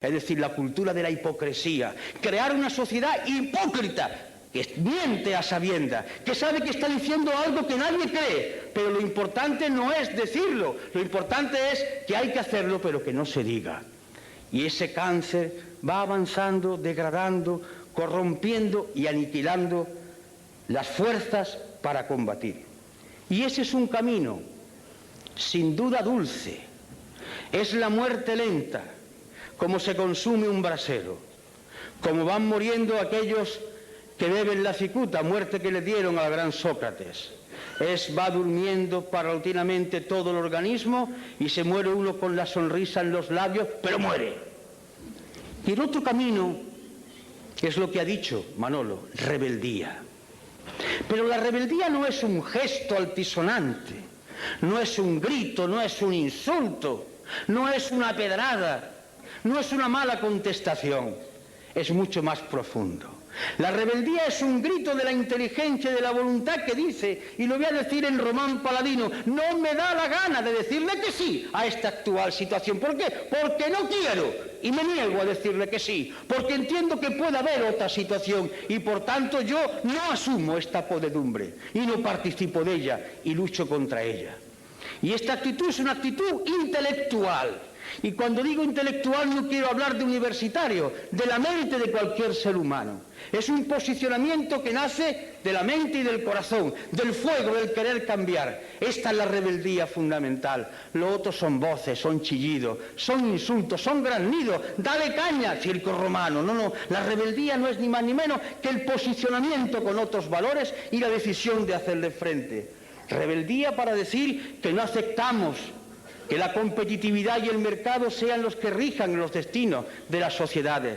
Es decir, la cultura de la hipocresía. Crear una sociedad hipócrita, que miente a sabiendas, que sabe que está diciendo algo que nadie cree, pero lo importante no es decirlo, lo importante es que hay que hacerlo, pero que no se diga. Y ese cáncer va avanzando, degradando, corrompiendo y aniquilando las fuerzas para combatir. Y ese es un camino, sin duda dulce, es la muerte lenta, como se consume un brasero, como van muriendo aquellos que beben la cicuta, muerte que le dieron al gran Sócrates. Va durmiendo paulatinamente todo el organismo y se muere uno con la sonrisa en los labios, pero muere. Y el otro camino es lo que ha dicho Manolo, rebeldía. Pero la rebeldía no es un gesto altisonante, no es un grito, no es un insulto, no es una pedrada, no es una mala contestación, es mucho más profundo. La rebeldía es un grito de la inteligencia y de la voluntad que dice, y lo voy a decir en Román Paladino, no me da la gana de decirle que sí a esta actual situación. ¿Por qué? Porque no quiero y me niego a decirle que sí, porque entiendo que puede haber otra situación y por tanto yo no asumo esta podredumbre y no participo de ella y lucho contra ella. Y esta actitud es una actitud intelectual. Y cuando digo intelectual no quiero hablar de universitario, de la mente de cualquier ser humano. Es un posicionamiento que nace de la mente y del corazón, del fuego, del querer cambiar. Esta es la rebeldía fundamental. Lo otro son voces, son chillidos, son insultos, son graznidos. Dale caña, circo romano. No, la rebeldía no es ni más ni menos que el posicionamiento con otros valores y la decisión de hacerle frente. Rebeldía para decir que no aceptamos que la competitividad y el mercado sean los que rijan los destinos de las sociedades,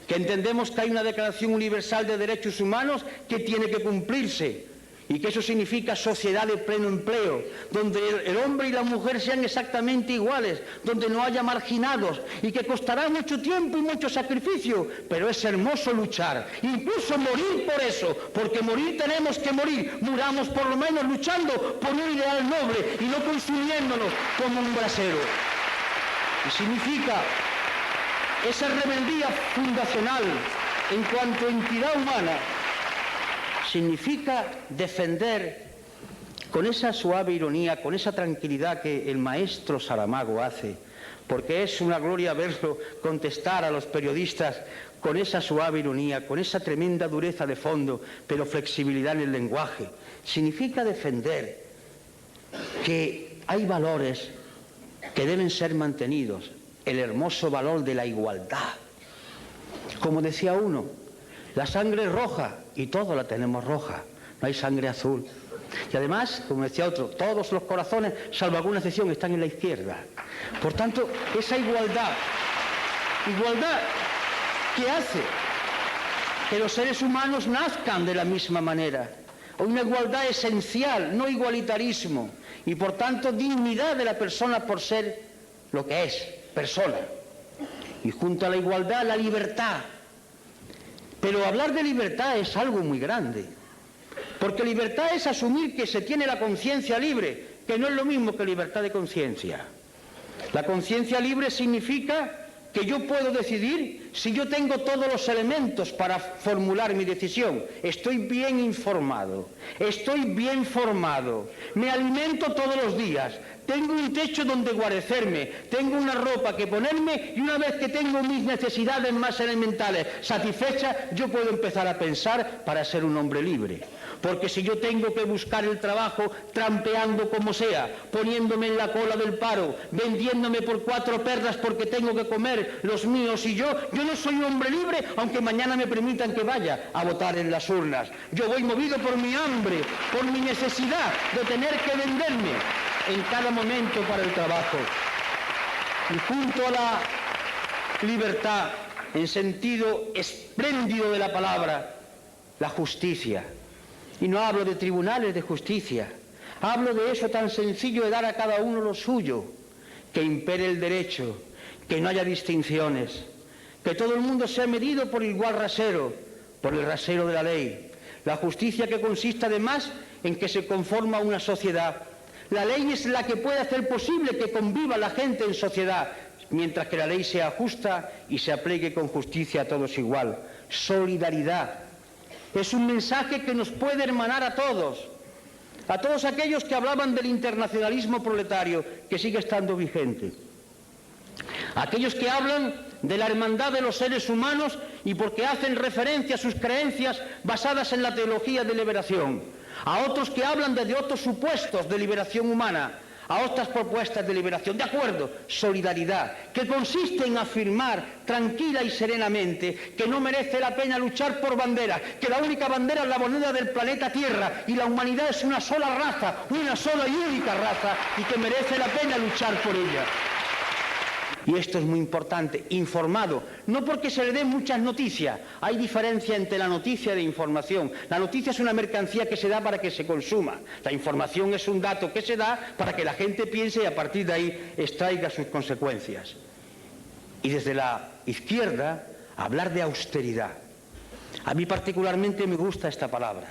que entendemos que hay una Declaración Universal de Derechos Humanos que tiene que cumplirse y que eso significa sociedad de pleno empleo, donde el hombre y la mujer sean exactamente iguales, donde no haya marginados y que costará mucho tiempo y mucho sacrificio, pero es hermoso luchar, incluso morir por eso, porque morir tenemos que morir, muramos por lo menos luchando por un ideal noble y no consumiéndonos como un brasero. Y significa esa rebeldía fundacional en cuanto a entidad humana, significa defender con esa suave ironía, con esa tranquilidad que el maestro Saramago hace, porque es una gloria verlo contestar a los periodistas con esa suave ironía, con esa tremenda dureza de fondo, pero flexibilidad en el lenguaje. Significa defender que hay valores que deben ser mantenidos, el hermoso valor de la igualdad. Como decía uno, la sangre es roja y todos la tenemos roja, no hay sangre azul. Y además, como decía otro, todos los corazones, salvo alguna excepción, están en la izquierda. Por tanto, esa igualdad que hace que los seres humanos nazcan de la misma manera. Una igualdad esencial, no igualitarismo. Y por tanto, dignidad de la persona por ser lo que es, persona. Y junto a la igualdad, la libertad. Pero hablar de libertad es algo muy grande, porque libertad es asumir que se tiene la conciencia libre, que no es lo mismo que libertad de conciencia. La conciencia libre significa que yo puedo decidir si yo tengo todos los elementos para formular mi decisión. Estoy bien informado, estoy bien formado, me alimento todos los días, tengo un techo donde guarecerme, tengo una ropa que ponerme y una vez que tengo mis necesidades más elementales satisfechas, yo puedo empezar a pensar para ser un hombre libre. Porque si yo tengo que buscar el trabajo trampeando como sea, poniéndome en la cola del paro, vendiéndome por 4 perras porque tengo que comer los míos y yo no soy un hombre libre, aunque mañana me permitan que vaya a votar en las urnas. Yo voy movido por mi hambre, por mi necesidad de tener que venderme en cada momento para el trabajo. Y junto a la libertad, en sentido espléndido de la palabra, la justicia. Y no hablo de tribunales de justicia, hablo de eso tan sencillo de dar a cada uno lo suyo, que impere el derecho, que no haya distinciones, que todo el mundo sea medido por igual rasero, por el rasero de la ley. La justicia que consiste además en que se conforma una sociedad. La ley es la que puede hacer posible que conviva la gente en sociedad, mientras que la ley sea justa y se aplique con justicia a todos igual. Solidaridad. Es un mensaje que nos puede hermanar a todos aquellos que hablaban del internacionalismo proletario, que sigue estando vigente, aquellos que hablan de la hermandad de los seres humanos y porque hacen referencia a sus creencias basadas en la teología de liberación, a otros que hablan de otros supuestos de liberación humana, a otras propuestas de liberación. De acuerdo, solidaridad, que consiste en afirmar tranquila y serenamente que no merece la pena luchar por banderas, que la única bandera es la moneda del planeta Tierra y la humanidad es una sola raza, una sola y única raza, y que merece la pena luchar por ella. Y esto es muy importante, informado, no porque se le den muchas noticias, hay diferencia entre la noticia y la información. La noticia es una mercancía que se da para que se consuma, la información es un dato que se da para que la gente piense y a partir de ahí extraiga sus consecuencias. Y desde la izquierda, hablar de austeridad. A mí particularmente me gusta esta palabra.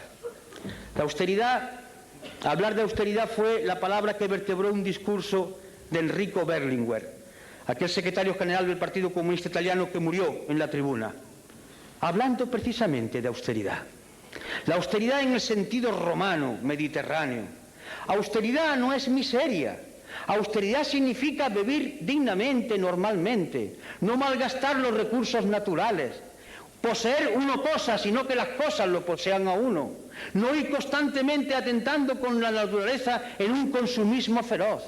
La austeridad, hablar de austeridad fue la palabra que vertebró un discurso de Enrico Berlinguer, aquel secretario general del Partido Comunista Italiano que murió en la tribuna, hablando precisamente de austeridad. La austeridad en el sentido romano, mediterráneo. Austeridad no es miseria. Austeridad significa vivir dignamente, normalmente, no malgastar los recursos naturales, poseer uno cosas, sino que las cosas lo posean a uno, no ir constantemente atentando con la naturaleza en un consumismo feroz.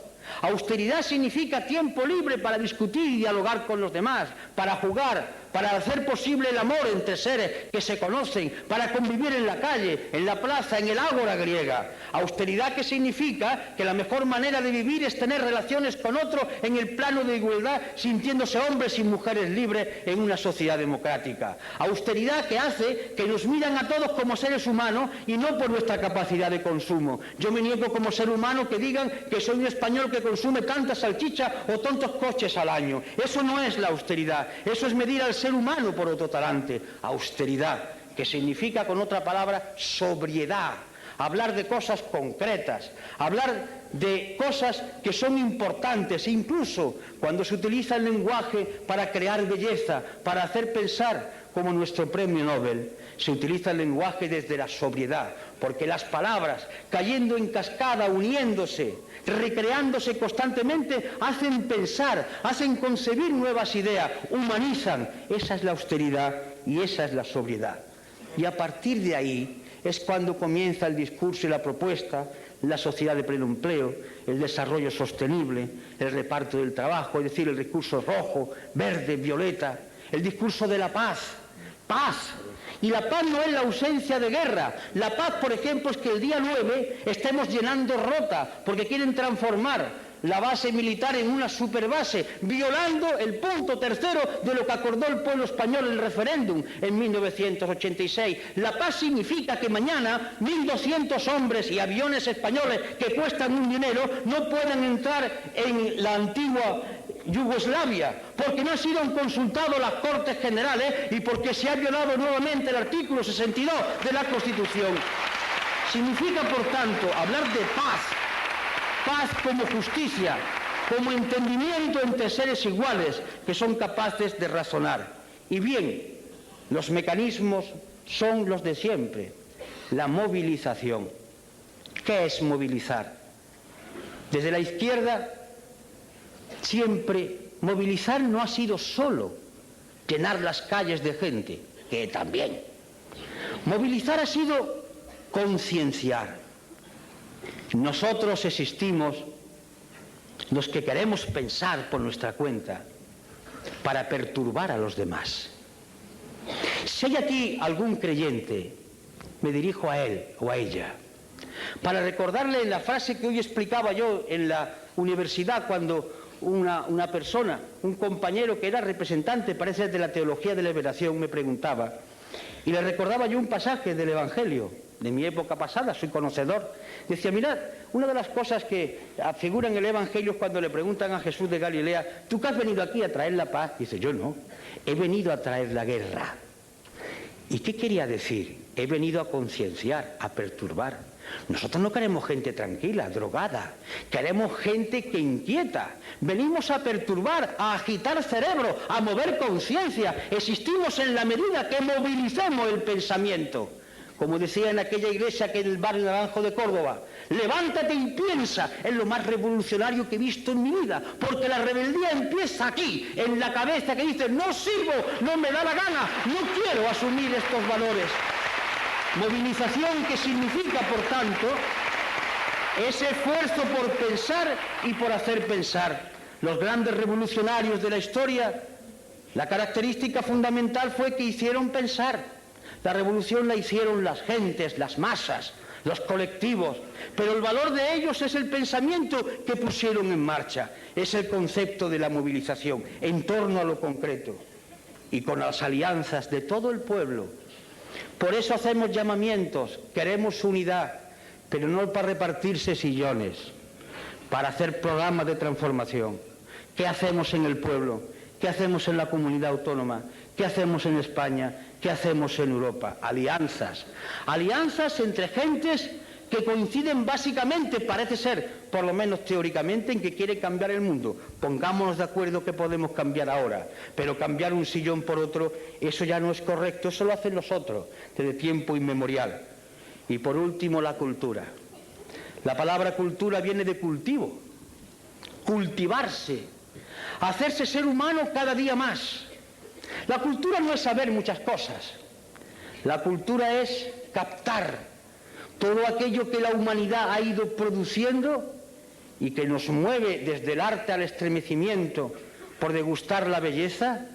Austeridad significa tiempo libre para discutir y dialogar con los demás, para jugar, para hacer posible el amor entre seres que se conocen, para convivir en la calle, en la plaza, en el ágora griega. Austeridad que significa que la mejor manera de vivir es tener relaciones con otro en el plano de igualdad, sintiéndose hombres y mujeres libres en una sociedad democrática. Austeridad que hace que nos miran a todos como seres humanos y no por nuestra capacidad de consumo. Yo me niego como ser humano que digan que soy un español que consume tanta salchicha o tantos coches al año. Eso no es la austeridad, eso es medir al ser humano por otro talante. Austeridad, que significa con otra palabra sobriedad, hablar de cosas concretas, hablar de cosas que son importantes, incluso cuando se utiliza el lenguaje para crear belleza, para hacer pensar, como nuestro premio Nobel, se utiliza el lenguaje desde la sobriedad, porque las palabras, cayendo en cascada, uniéndose, recreándose constantemente, hacen pensar, hacen concebir nuevas ideas, humanizan. Esa es la austeridad y esa es la sobriedad. Y a partir de ahí es cuando comienza el discurso y la propuesta, la sociedad de pleno empleo, el desarrollo sostenible, el reparto del trabajo, es decir, el discurso rojo, verde, violeta, el discurso de la paz. Paz. Y la paz no es la ausencia de guerra. La paz, por ejemplo, es que el día 9 estemos llenando Rota, porque quieren transformar la base militar en una superbase, violando el punto tercero de lo que acordó el pueblo español en el referéndum en 1986. La paz significa que mañana 1.200 hombres y aviones españoles que cuestan un dinero no puedan entrar en la antigua Yugoslavia, porque no han sido consultados las Cortes Generales y porque se ha violado nuevamente el artículo 62 de la Constitución. Significa, por tanto, hablar de paz, paz como justicia, como entendimiento entre seres iguales que son capaces de razonar. Y bien, los mecanismos son los de siempre. La movilización. ¿Qué es movilizar? Desde la izquierda, siempre movilizar no ha sido solo llenar las calles de gente, que también. Movilizar ha sido concienciar. Nosotros existimos, los que queremos pensar por nuestra cuenta, para perturbar a los demás. Si hay aquí algún creyente, me dirijo a él o a ella, para recordarle la frase que hoy explicaba yo en la universidad cuando una persona, un compañero que era representante, parece, de la teología de la liberación, me preguntaba, y le recordaba yo un pasaje del Evangelio, de mi época pasada, soy conocedor. Decía, mirad, una de las cosas que figura en el Evangelio es cuando le preguntan a Jesús de Galilea, ¿tú qué has venido aquí a traer la paz? Dice, yo no, he venido a traer la guerra. ¿Y qué quería decir? He venido a concienciar, a perturbar. Nosotros no queremos gente tranquila, drogada. Queremos gente que inquieta. Venimos a perturbar, a agitar cerebro, a mover conciencia. Existimos en la medida que movilicemos el pensamiento. Como decía en aquella iglesia que en el barrio Naranjo de Córdoba, levántate y piensa en lo más revolucionario que he visto en mi vida, porque la rebeldía empieza aquí, en la cabeza que dice, no sirvo, no me da la gana, no quiero asumir estos valores. Movilización que significa, por tanto, ese esfuerzo por pensar y por hacer pensar. Los grandes revolucionarios de la historia, la característica fundamental fue que hicieron pensar. La revolución la hicieron las gentes, las masas, los colectivos, pero el valor de ellos es el pensamiento que pusieron en marcha, es el concepto de la movilización en torno a lo concreto y con las alianzas de todo el pueblo. Por eso hacemos llamamientos, queremos unidad, pero no para repartirse sillones, para hacer programas de transformación. ¿Qué hacemos en el pueblo? ¿Qué hacemos en la comunidad autónoma? ¿Qué hacemos en España? ¿Qué hacemos en Europa? Alianzas. Alianzas entre gentes que coinciden básicamente, parece ser, por lo menos teóricamente, en que quiere cambiar el mundo. Pongámonos de acuerdo que podemos cambiar ahora, pero cambiar un sillón por otro, eso ya no es correcto, eso lo hacen los otros, desde tiempo inmemorial. Y por último, la cultura. La palabra cultura viene de cultivo, cultivarse, hacerse ser humano cada día más. La cultura no es saber muchas cosas, la cultura es captar todo aquello que la humanidad ha ido produciendo y que nos mueve desde el arte al estremecimiento por degustar la belleza,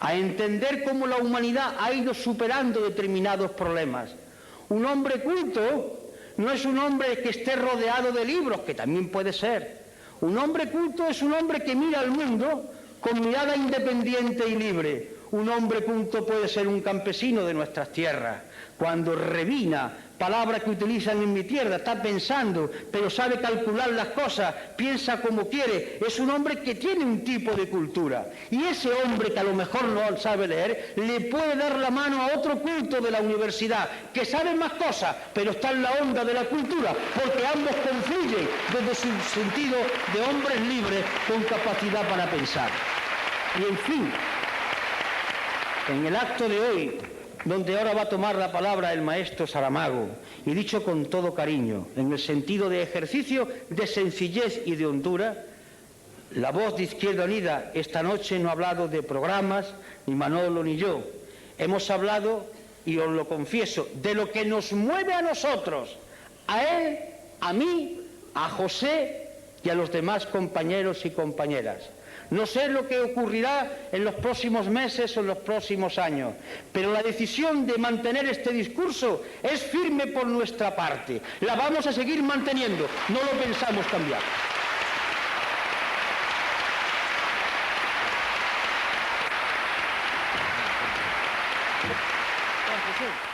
a entender cómo la humanidad ha ido superando determinados problemas. Un hombre culto no es un hombre que esté rodeado de libros, que también puede ser. Un hombre culto es un hombre que mira al mundo con mirada independiente y libre. Un hombre culto puede ser un campesino de nuestras tierras, cuando revina, palabra que utilizan en mi tierra, está pensando, pero sabe calcular las cosas, piensa como quiere, es un hombre que tiene un tipo de cultura. Y ese hombre que a lo mejor no sabe leer, le puede dar la mano a otro culto de la universidad, que sabe más cosas, pero está en la onda de la cultura, porque ambos confluyen desde su sentido de hombres libres con capacidad para pensar. Y en fin, en el acto de hoy, donde ahora va a tomar la palabra el maestro Saramago, y dicho con todo cariño, en el sentido de ejercicio de sencillez y de hondura, la voz de Izquierda Unida esta noche no ha hablado de programas, ni Manolo ni yo. Hemos hablado, y os lo confieso, de lo que nos mueve a nosotros, a él, a mí, a José y a los demás compañeros y compañeras. No sé lo que ocurrirá en los próximos meses o en los próximos años, pero la decisión de mantener este discurso es firme por nuestra parte. La vamos a seguir manteniendo, no lo pensamos cambiar. Gracias.